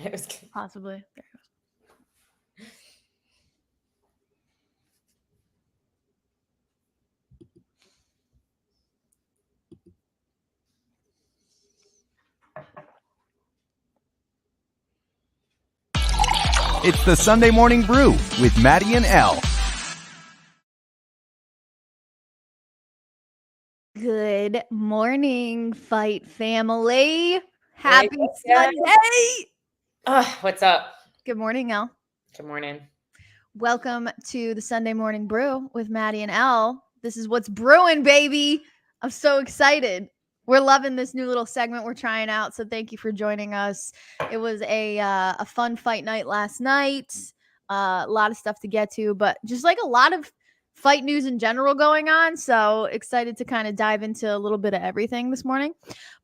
It was Possibly. There it It's the Sunday Morning Brew with Maddie and Elle. Good morning, Fight family. Happy Hey, Sunday. what's up? Good morning, Elle. Good morning. Welcome to the Sunday Morning Brew with Maddie and Elle. This is what's brewing, baby. I'm so excited. We're loving this new little segment we're trying out, so thank you for joining us. It was a fun fight night last night. A lot of stuff to get to, but just like a lot of fight news in general going on. So excited to kind of dive into a little bit of everything this morning.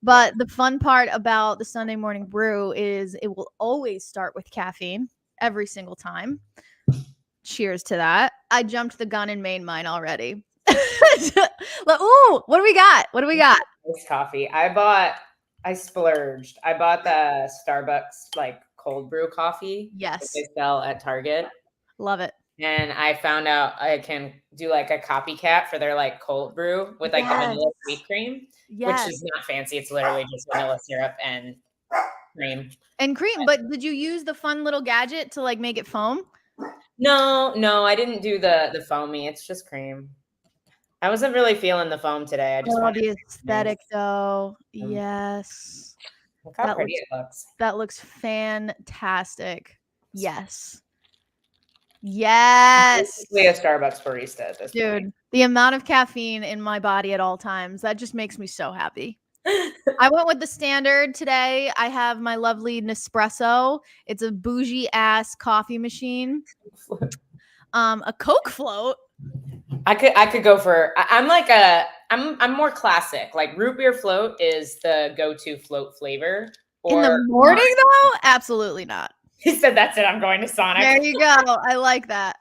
But the fun part about the Sunday Morning Brew is it will always start with caffeine every single time. Cheers to that. I jumped the gun and made mine already. Ooh, what do we got? This coffee. I splurged. I bought the Starbucks like cold brew coffee. Yes. That they sell at Target. Love it. And I found out I can do like a copycat for their like cold brew with like the vanilla sweet cream, which is not fancy. It's literally just vanilla syrup and cream. But did you use the fun little gadget to like make it foam? No, I didn't do the foamy. It's just cream. I wasn't really feeling the foam today. I just wanted the aesthetic though. Yes. Look how pretty it looks. That looks fantastic. Yes. Basically a Starbucks barista at this point. Dude, the amount of caffeine in my body at all times, that just makes me so happy. I went with the standard today. I have my lovely Nespresso. It's a bougie ass coffee machine. A Coke float. I could go for. I'm more classic. Like root beer float is the go-to float flavor. In the morning though, absolutely not. He said, "That's it. I'm going to Sonic." There you go. I like that.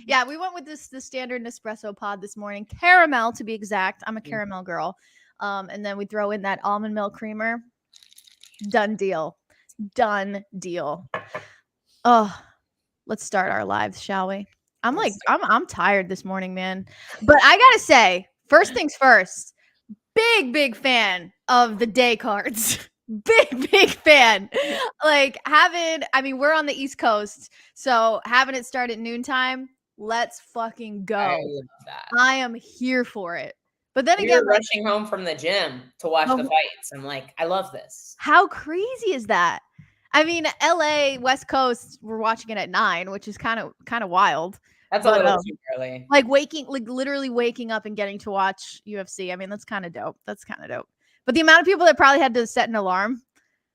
Yeah, we went with the standard Nespresso pod this morning, caramel to be exact. I'm a caramel girl. And then we throw in that almond milk creamer. Done deal. Oh, let's start our lives, shall we? I'm tired this morning, man. But I gotta say, first things first, big fan of the day cards. Big fan. Like we're on the East Coast, so having it start at noontime, let's fucking go. I love that. I am here for it. But then again, rushing home from the gym to watch the fights. I'm like, I love this. How crazy is that? I mean, LA, West Coast, we're watching it at 9, which is kind of wild. That's a little too early. Like literally waking up and getting to watch UFC. I mean, that's kind of dope. But the amount of people that probably had to set an alarm,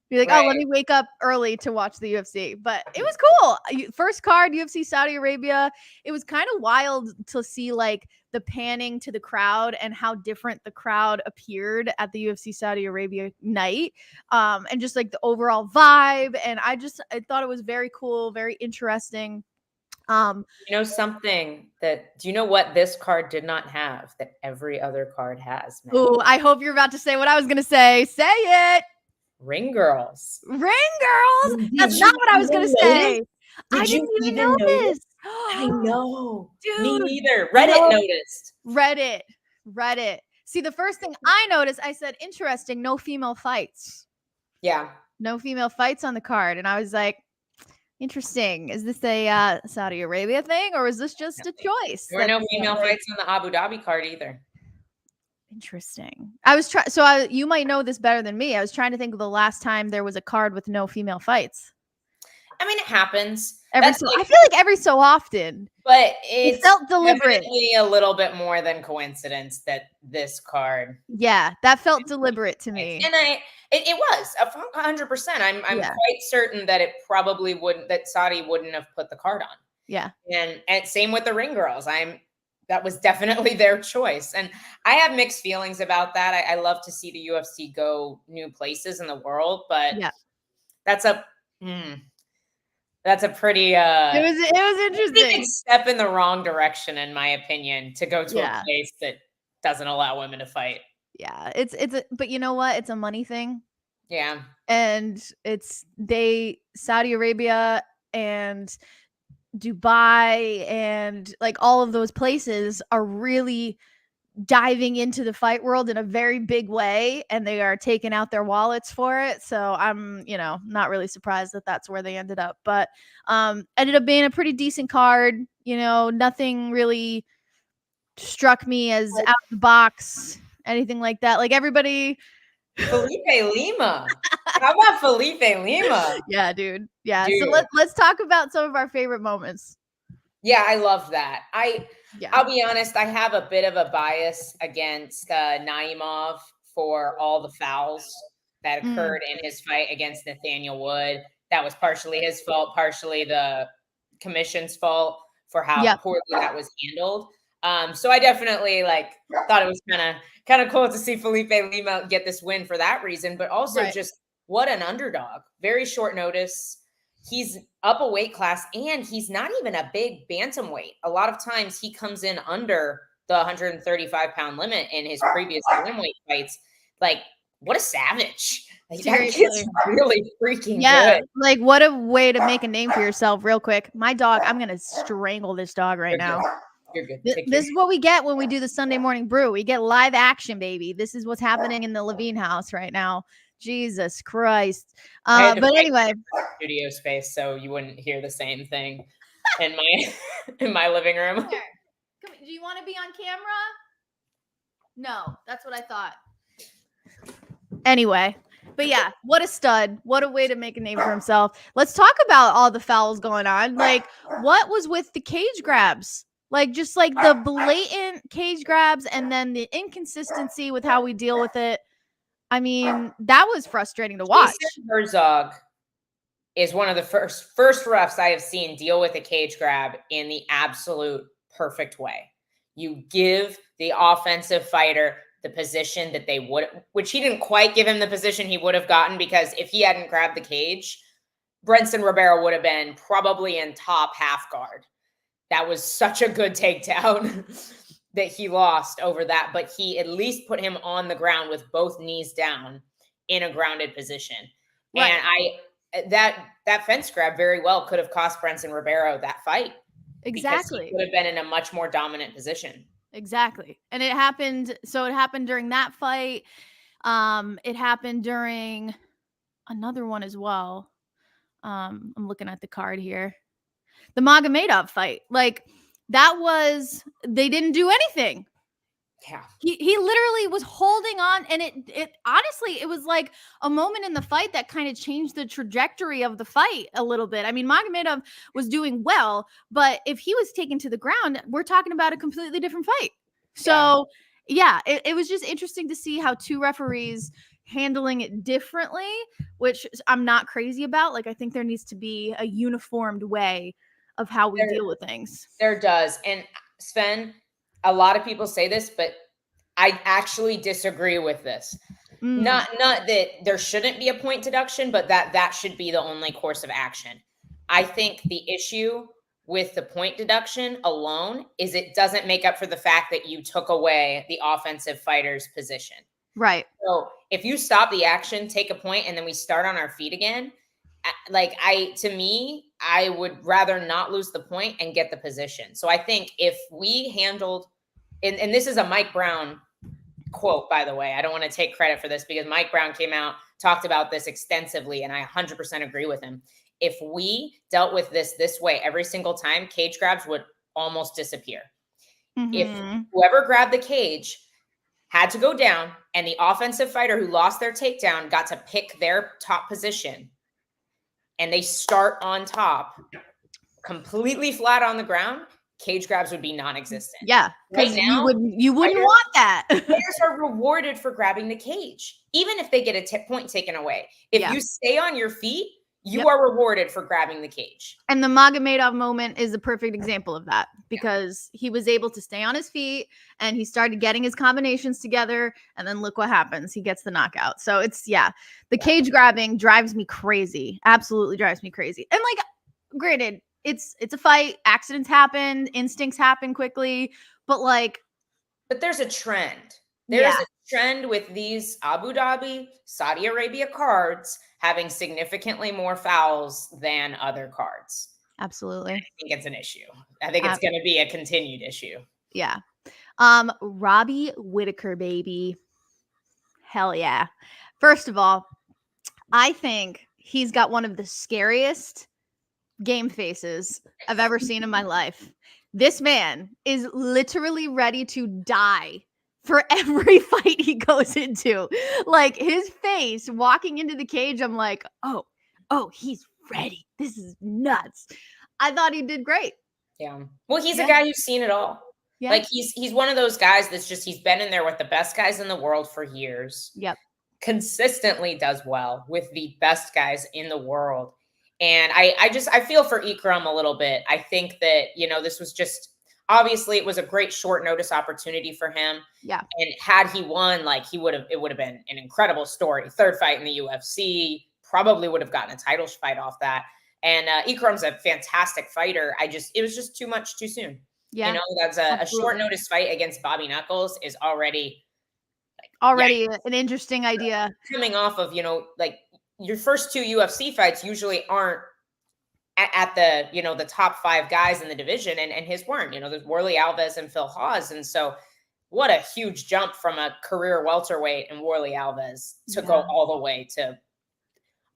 be like, oh, let me wake up early to watch the UFC. But it was cool. First card, UFC Saudi Arabia. It was kind of wild to see like the panning to the crowd and how different the crowd appeared at the UFC Saudi Arabia night. And just like the overall vibe. And I thought it was very cool, very interesting. You know something do you know what this card did not have that every other card has? Oh, I hope you're about to say what I was going to say. Say it. Ring girls. That's not what I was going to say. I didn't even notice. I know. Dude. Me neither. Reddit noticed. Reddit. See, the first thing I noticed, I said, interesting, no female fights. Yeah. No female fights on the card. And I was like, interesting. Is this a Saudi Arabia thing, or is this just a choice? There were no female fights on the Abu Dhabi card either. Interesting. You might know this better than me. I was trying to think of the last time there was a card with no female fights. I mean, it happens. I feel like every so often. But it felt deliberate. Definitely a little bit more than coincidence that this card. Yeah, that felt deliberate to me. And it was 100%. I'm quite certain that it probably wouldn't, that Saudi wouldn't have put the card on. Yeah. And same with the ring girls. That was definitely their choice. And I have mixed feelings about that. I love to see the UFC go new places in the world, but that's a pretty it was interesting. Big step in the wrong direction, in my opinion, to go to a place that doesn't allow women to fight. Yeah, but you know what? It's a money thing. Yeah. And Saudi Arabia and Dubai and like all of those places are really diving into the fight world in a very big way, and they are taking out their wallets for it. So I'm, not really surprised that that's where they ended up, but ended up being a pretty decent card. Nothing really struck me as out of the box, anything like that. Like everybody. Felipe Lima. How about Felipe Lima? Yeah, dude. Yeah. So let's talk about some of our favorite moments. Yeah, I love that. I'll be honest, I have a bit of a bias against Naimov for all the fouls that occurred in his fight against Nathaniel Wood. That was partially his fault, partially the commission's fault for how poorly that was handled. So I definitely thought it was kind of cool to see Felipe Lima get this win for that reason, but also just what an underdog. Very short notice. He's up a weight class, and he's not even a big bantamweight. A lot of times he comes in under the 135-pound limit in his previous bantamweight fights. Like, what a savage. Like, that kid's really freaking good. Like, what a way to make a name for yourself real quick. My dog, I'm going to strangle this dog right now. You're good. This is what we get when we do the Sunday morning brew. We get live action, baby. This is what's happening in the Levine house right now. Jesus Christ. But anyway, studio space, so you wouldn't hear the same thing in my living room. Come, do you want to be on camera? No, that's what I thought. Anyway, but yeah, what a stud. What a way to make a name for himself. Let's talk about all the fouls going on. Like, what was with the cage grabs? Like, just like the blatant cage grabs and then the inconsistency with how we deal with it. I mean, that was frustrating to watch. Jason Herzog is one of the first refs I have seen deal with a cage grab in the absolute perfect way. You give the offensive fighter the position that they would, which he didn't quite give him the position he would have gotten, because if he hadn't grabbed the cage, Brenson Ribeiro would have been probably in top half guard. That was such a good takedown that he lost over that, but he at least put him on the ground with both knees down in a grounded position. Right. And that fence grab very well could have cost Brenson Ribeiro that fight. Exactly. He would have been in a much more dominant position. Exactly. And it happened during that fight. It happened during another one as well. I'm looking at the card here. The Magomedov fight. Like, they didn't do anything. Yeah. He literally was holding on, and it honestly, it was like a moment in the fight that kind of changed the trajectory of the fight a little bit. I mean, Magomedov was doing well, but if he was taken to the ground, we're talking about a completely different fight. So yeah, it was just interesting to see how two referees handling it differently, which I'm not crazy about. Like, I think there needs to be a uniformed way of how we deal with things. There does. And Sven, a lot of people say this, but I actually disagree with this. Not that there shouldn't be a point deduction, but that should be the only course of action. I think the issue with the point deduction alone is it doesn't make up for the fact that you took away the offensive fighter's position. Right. So if you stop the action, take a point, and then we start on our feet again, I would rather not lose the point and get the position. So I think if we handled, and this is a Mike Brown quote, by the way, I don't want to take credit for this because Mike Brown came out, talked about this extensively, and I 100% agree with him. If we dealt with this way every single time, cage grabs would almost disappear. Mm-hmm. If whoever grabbed the cage had to go down and the offensive fighter who lost their takedown got to pick their top position, and they start on top, completely flat on the ground, cage grabs would be non-existent. Yeah, right now you wouldn't want that. Players are rewarded for grabbing the cage, even if they get a point taken away. If you stay on your feet, you are rewarded for grabbing the cage. And the Magomedov moment is a perfect example of that, because he was able to stay on his feet and he started getting his combinations together, and then look what happens. He gets the knockout. So it's, the cage grabbing drives me crazy. Absolutely drives me crazy. And like, granted, it's a fight. Accidents happen. Instincts happen quickly. But there's a trend. There is a trend with these Abu Dhabi, Saudi Arabia cards having significantly more fouls than other cards. Absolutely. I think it's an issue. I think it's going to be a continued issue. Yeah. Robbie Whittaker, baby. Hell yeah. First of all, I think he's got one of the scariest game faces I've ever seen in my life. This man is literally ready to die for every fight he goes into. Like his face walking into the cage, I'm like, oh, he's ready. This is nuts. I thought he did great. Yeah. Well, he's a guy who's seen it all. Yeah. Like he's one of those guys that's just, he's been in there with the best guys in the world for years. Yep. Consistently does well with the best guys in the world. And I feel for Ikram a little bit. I think that, this was just, obviously it was a great short notice opportunity for him. Yeah. And had he won, like it would have been an incredible story. Third fight in the UFC, probably would have gotten a title fight off that. And Ikram's a fantastic fighter. It was just too much too soon. Yeah. That's a short notice fight against Bobby Knuckles is already an interesting idea. Coming off of, like your first two UFC fights usually aren't at the, the top 5 guys in the division, and his weren't. There's Worley Alves and Phil Hawes. And so what a huge jump from a career welterweight and Worley Alves to go all the way to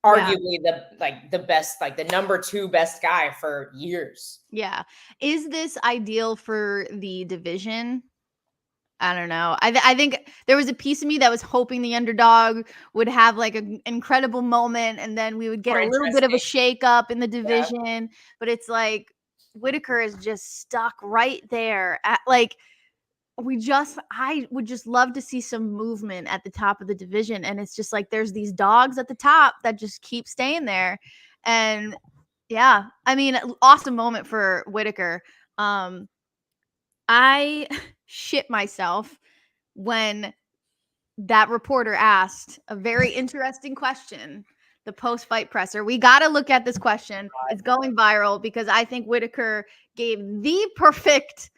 arguably the best, like the number 2 best guy for years. Yeah. Is this ideal for the division? I don't know. I think there was a piece of me that was hoping the underdog would have like an incredible moment, and then we would get a little bit of a shake up in the division. Yeah. But it's like Whittaker is just stuck right there. I would just love to see some movement at the top of the division. And it's just like there's these dogs at the top that just keep staying there. And yeah, I mean, awesome moment for Whittaker. I shit myself when that reporter asked a very interesting question, the post-fight presser. We got to look at this question. It's going viral because I think Whittaker gave the perfect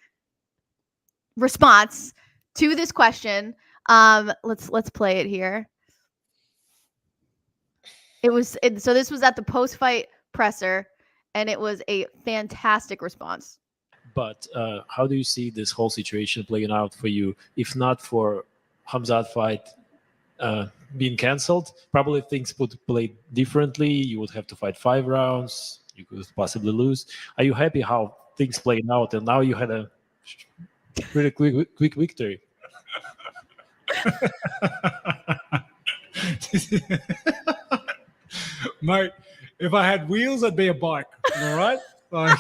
response to this question. Let's play it here. So this was at the post-fight presser, and it was a fantastic response. But how do you see this whole situation playing out for you? If not for Khamzat fight being canceled, probably things would play differently. You would have to fight 5 rounds. You could possibly lose. Are you happy how things played out? And now you had a pretty quick victory. Mate, if I had wheels, I'd be a bike. All right? Like...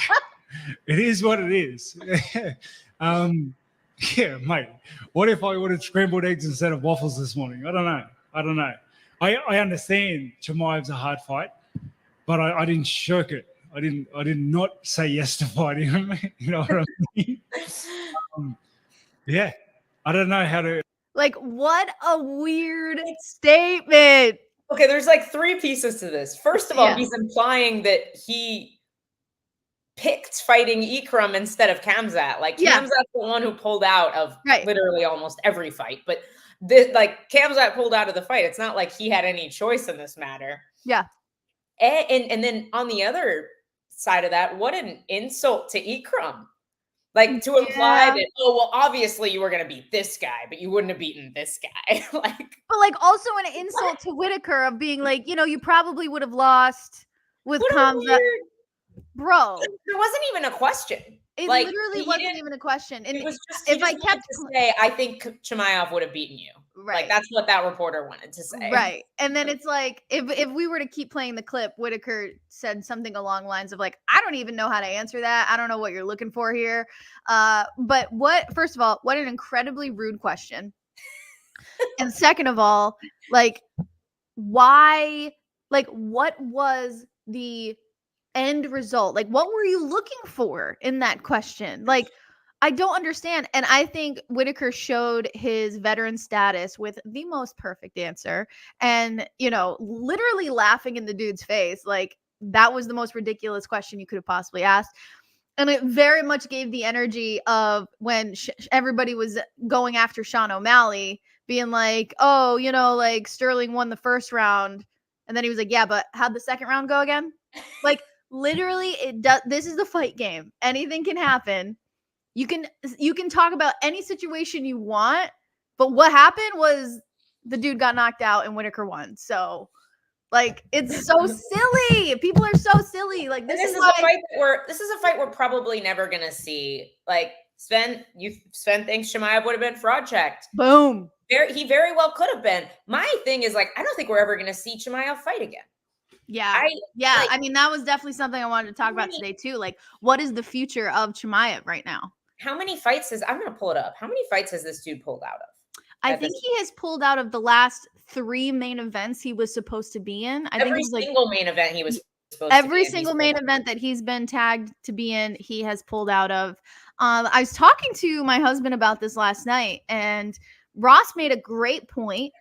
It is what it is. Yeah, mate. What if I ordered scrambled eggs instead of waffles this morning? I don't know. I understand Chimaev's a hard fight, but I didn't shirk it. I did not say yes to fighting. You know what I mean? Yeah. I don't know how to. Like, what a weird statement. Okay, there's like 3 pieces to this. First of all, he's implying that he picked fighting Ikram instead of Khamzat. Like Khamzat's the one who pulled out of literally almost every fight. But Khamzat pulled out of the fight. It's not like he had any choice in this matter. Yeah. And then on the other side of that, what an insult to Ikram. Like to imply that, obviously you were going to beat this guy, but you wouldn't have beaten this guy. But also an insult to Whittaker of being like, you probably would have lost with Khamzat. Bro, there wasn't even a question. It literally wasn't even a question. And it was just, if I kept to say, I think Chimaev would have beaten you. Right. Like that's what that reporter wanted to say. Right. And then it's like, if we were to keep playing the clip, Whittaker said something along the lines of like, I don't even know how to answer that. I don't know what you're looking for here. But first of all, what an incredibly rude question. And second of all, why, what was the end result? Like, what were you looking for in that question? I don't understand. And I think Whittaker showed his veteran status with the most perfect answer. And, literally laughing in the dude's face. That was the most ridiculous question you could have possibly asked. And it very much gave the energy of when everybody was going after Sean O'Malley being like, oh, like Sterling won the first round. And then he was like, yeah, but how'd the second round go again? Like, literally, it does. This is the fight game. Anything can happen. You can talk about any situation you want, but what happened was the dude got knocked out and Whitaker won. So, like, it's so silly. People are so silly. Like, this is a fight we're probably never gonna see. Like, Sven thinks Chimaev would have been fraud checked. Boom. He very well could have been. My thing is, like, I don't think we're ever gonna see Chimaev fight again. Yeah. I mean, that was definitely something I wanted to talk about today too. Like, what is the future of Chimaev right now? How many fights I'm gonna pull it up. How many fights has this dude pulled out of? I think he has pulled out of the last 3 main events he was supposed to be in. I think it was like single main event he was supposed every to be in, single main event that he's been tagged to be in, he has pulled out of. I was talking to my husband about this last night, and Ross made a great point.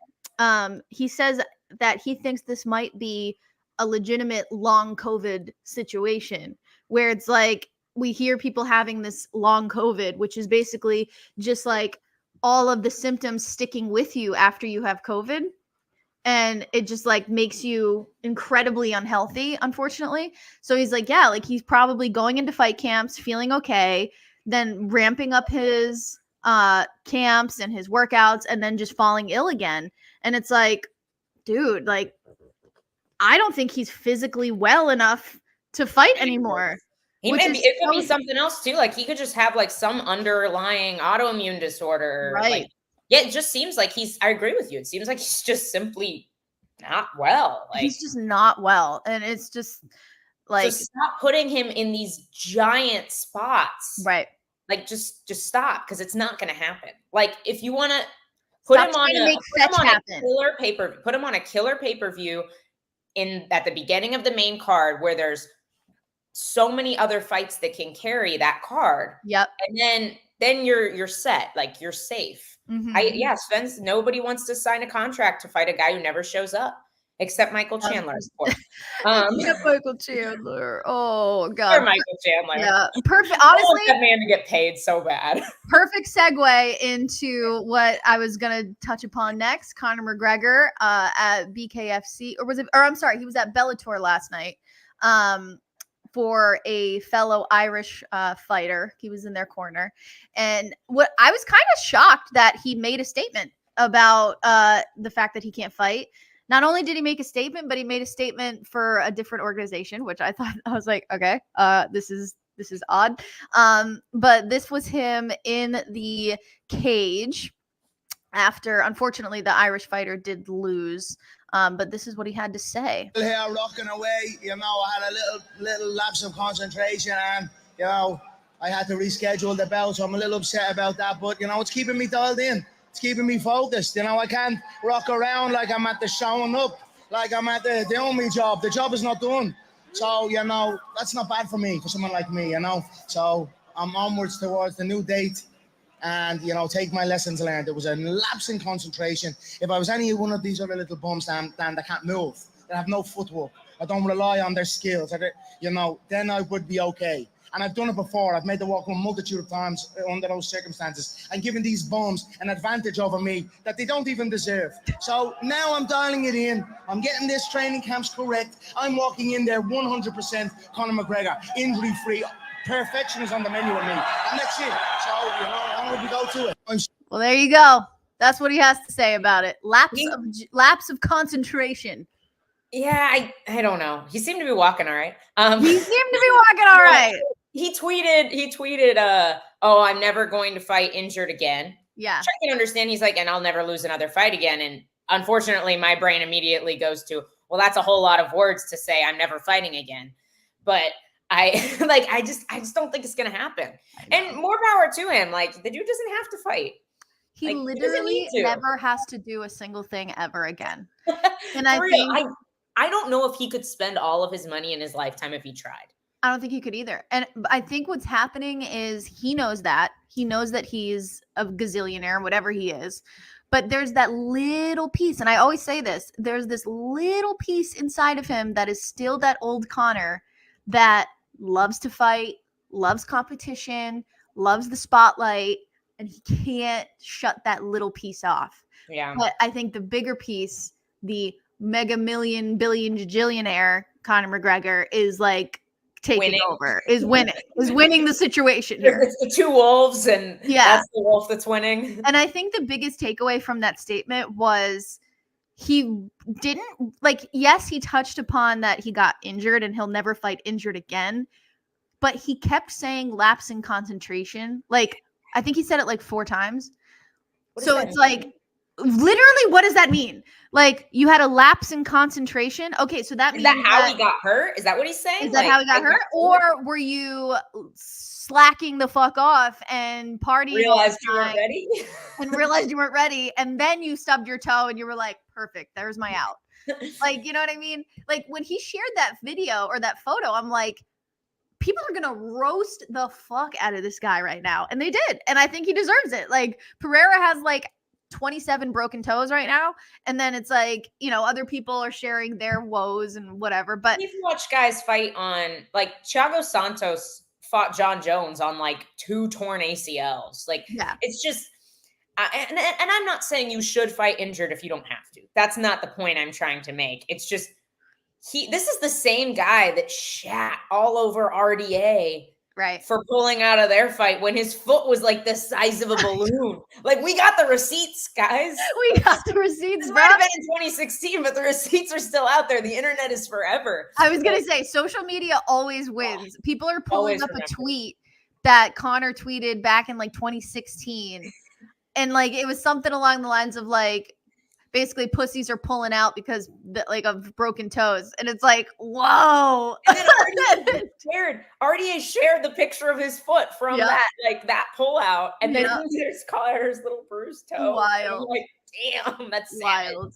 He says that he thinks this might be a legitimate long COVID situation where it's like we hear people having this long COVID, which is basically just like all of the symptoms sticking with you after you have COVID. And it just like makes you incredibly unhealthy, unfortunately. So he's like, yeah, like he's probably going into fight camps, feeling okay, then ramping up his camps and his workouts, and then just falling ill again. And it's like, dude, like, I don't think he's physically well enough to fight anymore. It could be something else too. Like, he could just have like some underlying autoimmune disorder. Right. Like, yeah, it just seems like I agree with you. It seems like he's just simply not well. Like, he's just not well. And it's just like, so stop putting him in these giant spots. Right. Like, just stop, because it's not going to happen. Like, if you want to put him on a killer pay-per-view at the beginning of the main card where there's so many other fights that can carry that card. Yep. And then you're set. Like, you're safe. Mm-hmm. Nobody wants to sign a contract to fight a guy who never shows up, except Michael Chandler, of course. Michael Chandler. Oh God. Or Michael Chandler. Yeah. Perfect. Honestly, I want that man to get paid so bad. Perfect segue into what I was gonna touch upon next. Conor McGregor at BKFC, he was at Bellator last night. For a fellow Irish fighter. He was in their corner. And what I was kind of shocked that he made a statement about the fact that he can't fight. Not only did he make a statement, but he made a statement for a different organization, which I was like, okay, this is odd. But this was him in the cage after, unfortunately, the Irish fighter did lose. But this is what he had to say. Here rocking away, I had a little lapse of concentration, and I had to reschedule the bout, so I'm a little upset about that. But it's keeping me dialed in. It's keeping me focused. I can't rock around like I'm at the showing up, like I'm at the doing my job. The job is not done. So that's not bad for me, for someone like me. So I'm onwards towards the new date. And, take my lessons learned. There was a lapse in concentration. If I was any one of these other little bums that can't move, that have no footwork, I don't rely on their skills, then I would be okay. And I've done it before. I've made the walk a multitude of times under those circumstances and given these bums an advantage over me that they don't even deserve. So now I'm dialing it in. I'm getting this training camps correct. I'm walking in there 100% Conor McGregor, injury-free. Perfection is on the menu with me, and that's it. So I'm going to go to it. Well, there you go. That's what he has to say about it. Lapse of concentration. Yeah, I don't know. He seemed to be walking all right. He seemed to be walking all right. He tweeted, oh, I'm never going to fight injured again. Yeah. Which I can understand. He's like, and I'll never lose another fight again. And unfortunately, my brain immediately goes to, well, that's a whole lot of words to say I'm never fighting again. But I just don't think it's gonna happen. And more power to him. Like, the dude doesn't have to fight. He literally never has to do a single thing ever again. And I don't know if he could spend all of his money in his lifetime if he tried. I don't think he could either. And I think what's happening is he knows that he's a gazillionaire, whatever he is. But there's that little piece, and I always say this, there's this little piece inside of him that is still that old Conor that loves to fight, loves competition, loves the spotlight, and he can't shut that little piece off. Yeah. But I think the bigger piece, the mega million billion jillionaire Conor McGregor is like taking over, is winning the situation here. It's the two wolves, and that's the wolf that's winning. And I think the biggest takeaway from that statement was he didn't like, yes, he touched upon that he got injured and he'll never fight injured again, but he kept saying lapse in concentration. Like, I think he said it like 4 times. So it's like, literally, what does that mean? Like, you had a lapse in concentration. Okay, so that means is that how he got hurt? Is that what he's saying? Is that how he got hurt? Or were you slacking the fuck off and partying? Realized you weren't ready? And realized you weren't ready. And then you stubbed your toe and you were like, perfect, there's my out. Like, you know what I mean? Like, when he shared that video or that photo, I'm like, people are going to roast the fuck out of this guy right now. And they did. And I think he deserves it. Like, Pereira has like 27 broken toes right now, and then it's like, you know, other people are sharing their woes and whatever. But if you watch guys fight on, like, Thiago Santos fought John Jones on like 2 torn ACLs. Like, it's just and I'm not saying you should fight injured if you don't have to. That's not the point I'm trying to make. It's just this is the same guy that shat all over RDA for pulling out of their fight when his foot was like the size of a balloon. Like, we got the receipts, guys. We got the receipts. This might have been in 2016, but the receipts are still out there. The internet is forever. I was gonna say, social media always wins. People are pulling up a tweet that Conor tweeted back in like 2016, and like it was something along the lines of like, basically, pussies are pulling out because of broken toes. And it's like, whoa. And then RDA shared the picture of his foot from that pull out. And then there's Connor's little bruised toe. Wild. Like, damn, that's wild.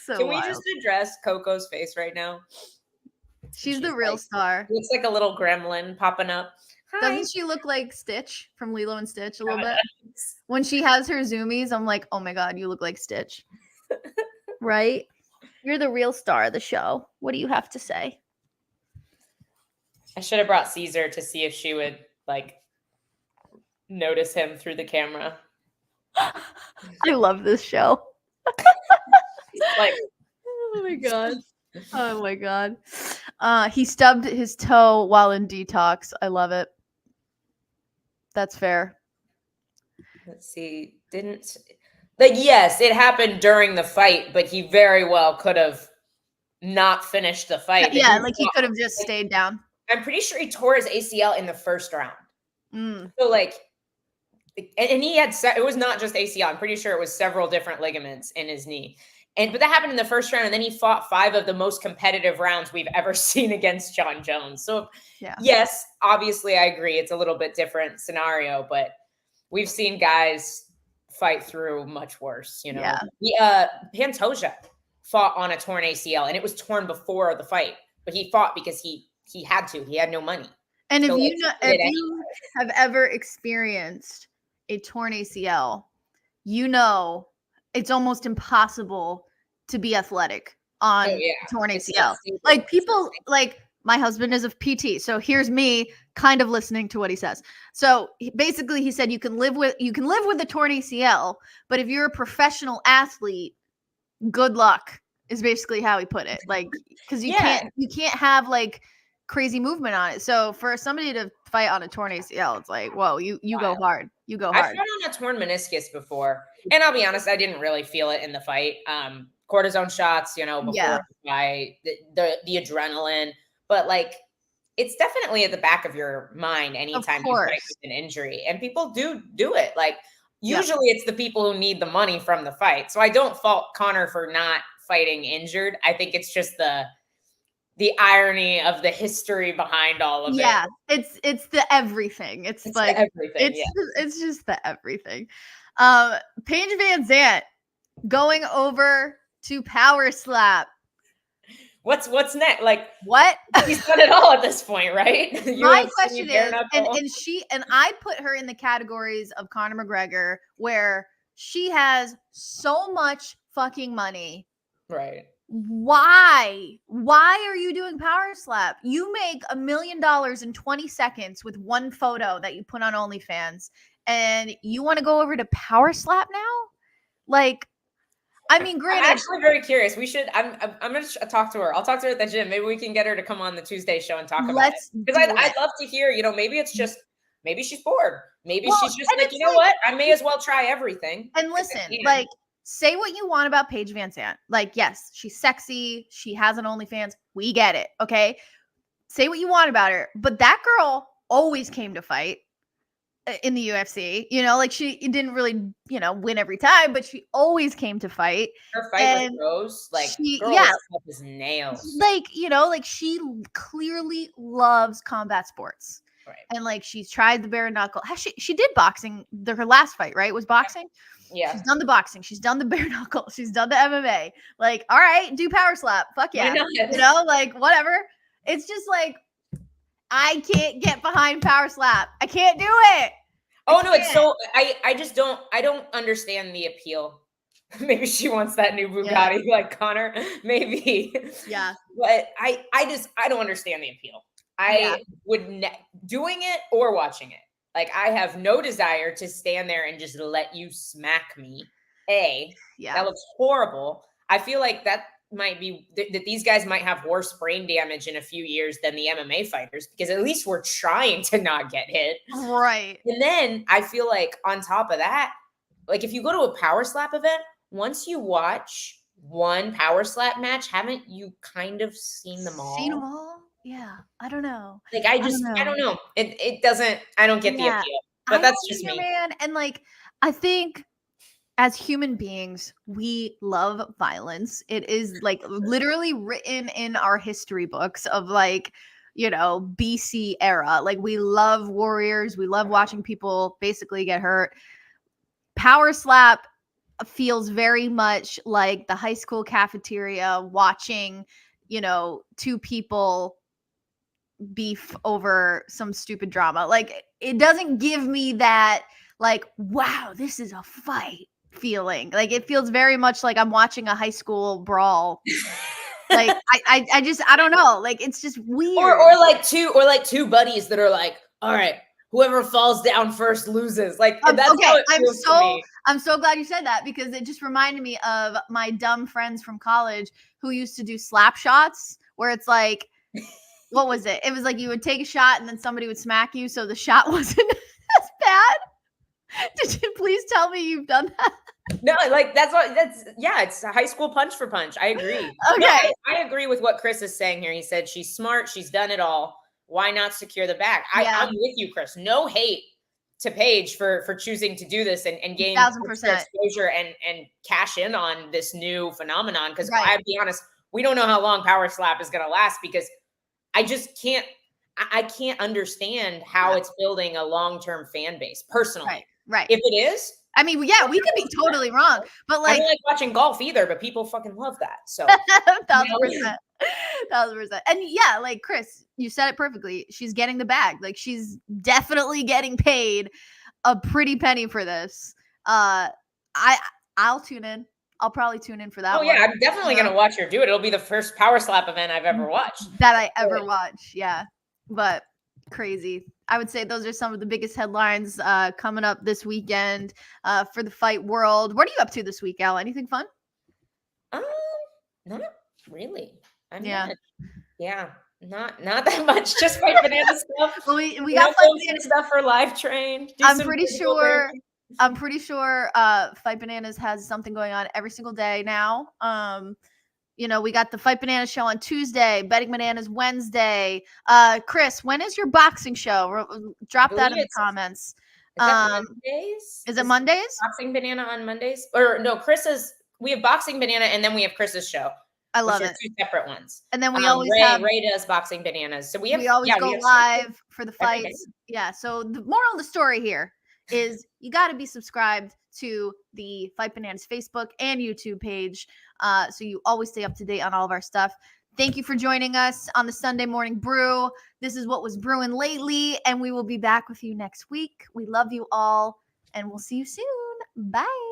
So Can we just address Coco's face right now? She's the real star. Looks like a little gremlin popping up. Hi. Doesn't she look like Stitch from Lilo and Stitch a little bit? When she has her zoomies, I'm like, oh my God, you look like Stitch. Right? You're the real star of the show. What do you have to say? I should have brought Caesar to see if she would like notice him through the camera. I love this show. Like, oh my God. Oh my God. He stubbed his toe while in detox. I love it. That's fair. Let's see. Yes, it happened during the fight, but he very well could have not finished the fight. Yeah, like he could have just stayed down. I'm pretty sure he tore his ACL in the first round. So like, and he had, it was not just ACL. I'm pretty sure it was several different ligaments in his knee. But that happened in the first round, and then he fought 5 of the most competitive rounds we've ever seen against John Jones. So yes, obviously I agree. It's a little bit different scenario, but we've seen guys fight through much worse, you know. Pantoja fought on a torn ACL, and it was torn before the fight, but he fought because he had to. He had no money. And if you have ever experienced a torn ACL, you know it's almost impossible to be athletic on torn ACL. Like, people, like, my husband is a PT, so here's me kind of listening to what he says. So basically, he said you can live with the torn ACL, but if you're a professional athlete, good luck is basically how he put it. Like, because you can't have like crazy movement on it. So for somebody to fight on a torn ACL, it's like, whoa, you go hard. You go hard. I've fought on a torn meniscus before, and I'll be honest, I didn't really feel it in the fight. Cortisone shots, you know, before the fight, the adrenaline. But like, it's definitely at the back of your mind anytime you fight with an injury, and people do it. Like, usually it's the people who need the money from the fight. So I don't fault Conor for not fighting injured. I think it's just the irony of the history behind all of it. Yeah, it's the everything. It's like everything. It's just the everything. Paige VanZant going over to Power Slap. What's next? Like, what? He's done it all at this point, right? My question is, and I put her in the categories of Conor McGregor, where she has so much fucking money. Right. Why are you doing Power Slap? You make $1 million in 20 seconds with one photo that you put on OnlyFans, and you want to go over to Power Slap now? Like, I mean, I'm granted, actually very curious. We should. I'm gonna talk to her. I'll talk to her at the gym. Maybe we can get her to come on the Tuesday show and talk about it. let's Because do I'd it. love to hear. Maybe it's just maybe she's bored. Maybe Well, she's just and like, it's you know what? I may as well try everything. And if I listen, can." like, say what you want about Paige VanZant. Like, yes, she's sexy. She has an OnlyFans. We get it. Okay. Say what you want about her. But that girl always came to fight in the UFC. Like, she didn't really, win every time, but she always came to fight. Her fight with Rose, like, girl, yeah, was tough as nails. like, she clearly loves combat sports. Right. And like, she's tried the bare knuckle. She did boxing. Her last fight, right, was boxing. Yeah. She's done the boxing. She's done the bare knuckle. She's done the MMA. Like, all right, do Power Slap. Fuck yeah. Like, whatever. It's just like, I can't get behind Power Slap. I can't do it. Oh no, it's so I just don't understand the appeal. Maybe she wants that new Bugatti like Connor. Maybe. Yeah. But I don't understand the appeal. I would doing it or watching it. Like, I have no desire to stand there and just let you smack me. That looks horrible. I feel like that might be that these guys might have worse brain damage in a few years than the MMA fighters, because at least we're trying to not get hit. Right. And then I feel like on top of that, like, if you go to a Power Slap event, once you watch one Power Slap match, haven't you kind of seen them all? Seen them all? Yeah. I don't know. Like, I don't know. It doesn't, I don't get the appeal. But that's just me. Man. And like, I think as human beings, we love violence. It is like literally written in our history books of like, BC era. Like, we love warriors. We love watching people basically get hurt. Power Slap feels very much like the high school cafeteria watching, two people beef over some stupid drama. Like, it doesn't give me that, like, wow, this is a fight feeling. Like, it feels very much like I'm watching a high school brawl. Like, I don't know. Like, it's just weird. Or like two buddies that are like, all right, whoever falls down first loses. Like, that's okay, how it feels to me. I'm so glad you said that, because it just reminded me of my dumb friends from college who used to do slap shots, where it's like, what was it? It was like you would take a shot and then somebody would smack you, so the shot wasn't as bad. Did you please tell me you've done that? No, like, it's a high school punch for punch. I agree. Okay. No, I agree with what Chris is saying here. He said she's smart, she's done it all. Why not secure the bag? I'm with you, Chris. No hate to Paige for choosing to do this and gain 1,000% exposure and cash in on this new phenomenon. Because Right. I'll be honest, we don't know how long Power Slap is going to last, because I just can't. I can't understand how it's building a long-term fan base personally. Right. If it is, I mean, yeah, we could be totally wrong, but I like, don't like watching golf either, but people fucking love that. So 1,000%. 1,000%. And yeah, like, Chris, you said it perfectly. She's getting the bag. Like, she's definitely getting paid a pretty penny for this. I'll tune in. I'll probably tune in for that. Oh yeah, I'm definitely gonna watch her do it. It'll be the first Power Slap event I've ever watched. That I ever watched. Yeah. But crazy. I would say those are some of the biggest headlines coming up this weekend for the fight world. What are you up to this week, Elle? Anything fun? Not really. Not that much. Just Fight Banana stuff. Well, we got Fight Banana stuff for Live Train. I'm pretty sure Fight Bananas has something going on every single day now. We got the Fight Banana show on Tuesday, Betting Bananas Wednesday. Chris, when is your boxing show? Drop that in the comments. Is that Mondays? Is it Mondays? Boxing Banana on Mondays? Or no, we have Boxing Banana and then we have Chris's show. I love it. Two separate ones. And then we Ray does Boxing Bananas. So we always go live for the fights. Yeah. So the moral of the story here is you got to be subscribed to the Fight Bananas Facebook and YouTube page, so you always stay up to date on all of our stuff. Thank you for joining us on the Sunday Morning Brew. This is what was brewing lately, and we will be back with you next week. We love you all, and we'll see you soon. Bye.